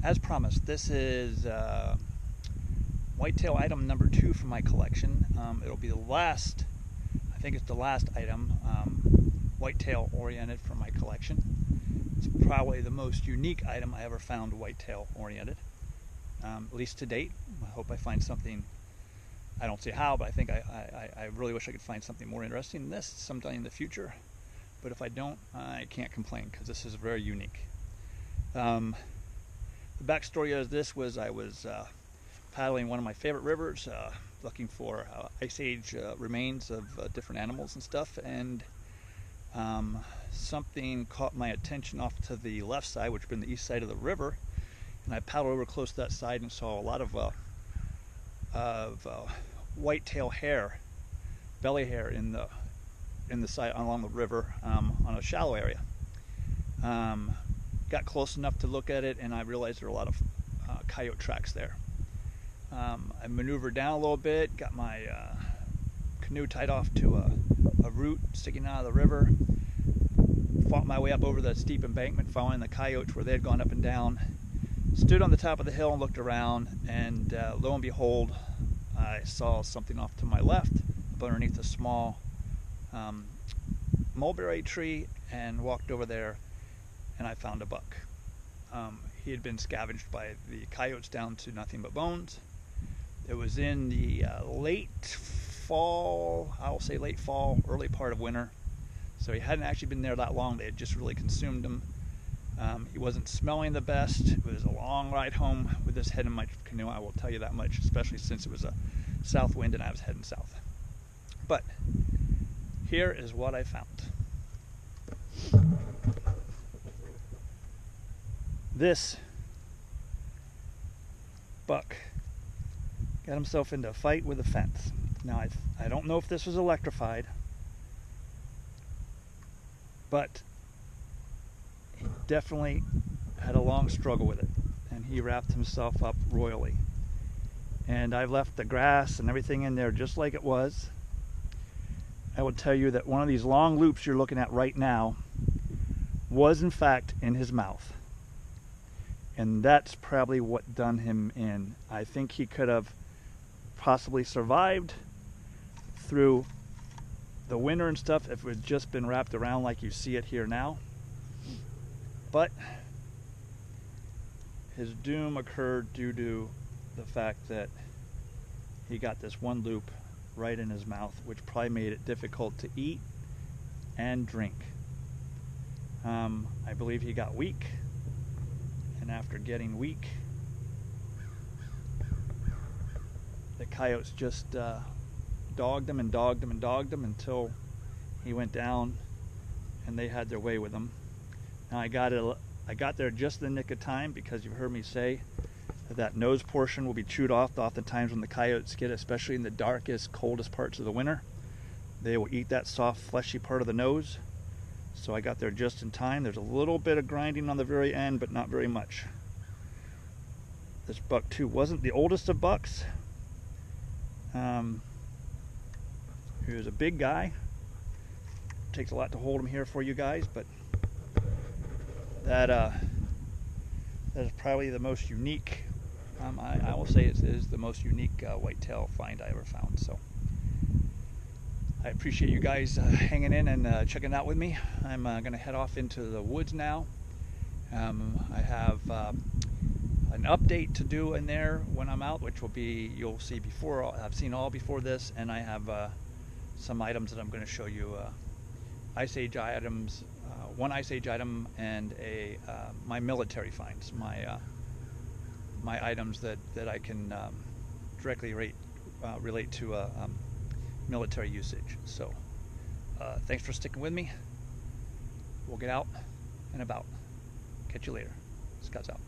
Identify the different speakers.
Speaker 1: As promised, this is whitetail item number 2 for my collection. It'll be the last, I think it's the last item whitetail oriented for my collection. It's probably the most unique item I ever found whitetail oriented, at least to date. I hope I find something. I don't see how, but I think I really wish I could find something more interesting than this sometime in the future. But if I don't, I can't complain because this is very unique. The backstory of this was I was paddling one of my favorite rivers, looking for Ice Age remains of different animals and stuff, and something caught my attention off to the left side, which would have been the east side of the river, and I paddled over close to that side and saw a lot of whitetail hair, belly hair in the side along the river, on a shallow area. Got close enough to look at it, and I realized there were a lot of coyote tracks there. I maneuvered down a little bit, got my canoe tied off to a root sticking out of the river, fought my way up over the steep embankment following the coyotes where they had gone up and down, stood on the top of the hill and looked around, and lo and behold, I saw something off to my left underneath a small mulberry tree, and walked over there, and I found a buck. He had been scavenged by the coyotes down to nothing but bones. It was in the late fall, I'll say late fall, early part of winter. So he hadn't actually been there that long. They had just really consumed him. He wasn't smelling the best. It was a long ride home with this head in my canoe, I will tell you that much, especially since it was a south wind and I was heading south. But here is what I found. This buck got himself into a fight with a fence. Now, I don't know if this was electrified, but he definitely had a long struggle with it, and he wrapped himself up royally. And I've left the grass and everything in there just like it was. I will tell you that one of these long loops you're looking at right now was in fact in his mouth. And that's probably what done him in. I think he could have possibly survived through the winter and stuff if it had just been wrapped around like you see it here now. But his doom occurred due to the fact that he got this one loop right in his mouth, which probably made it difficult to eat and drink. I believe he got weak, and after getting weak, the coyotes just dogged him and dogged him and dogged him until he went down, and they had their way with him. Now I got there just in the nick of time, because you've heard me say that nose portion will be chewed off oftentimes when the coyotes get, especially in the darkest, coldest parts of the winter. They will eat that soft, fleshy part of the nose. So I got there just in time. There's a little bit of grinding on the very end, but not very much. This buck too wasn't the oldest of bucks. He was a big guy. It takes a lot to hold him here for you guys, but that is probably the most unique. I will say it is the most unique whitetail find I ever found. So I appreciate you guys hanging in and checking it out with me. I'm going to head off into the woods now. I have an update to do in there when I'm out, which will be, you'll see before, I've seen all before this, and I have some items that I'm going to show you, Ice Age items, one Ice Age item, and my military finds, my items that I can directly relate to military usage. So thanks for sticking with me. We'll get out and about. Catch you later. Scott's out.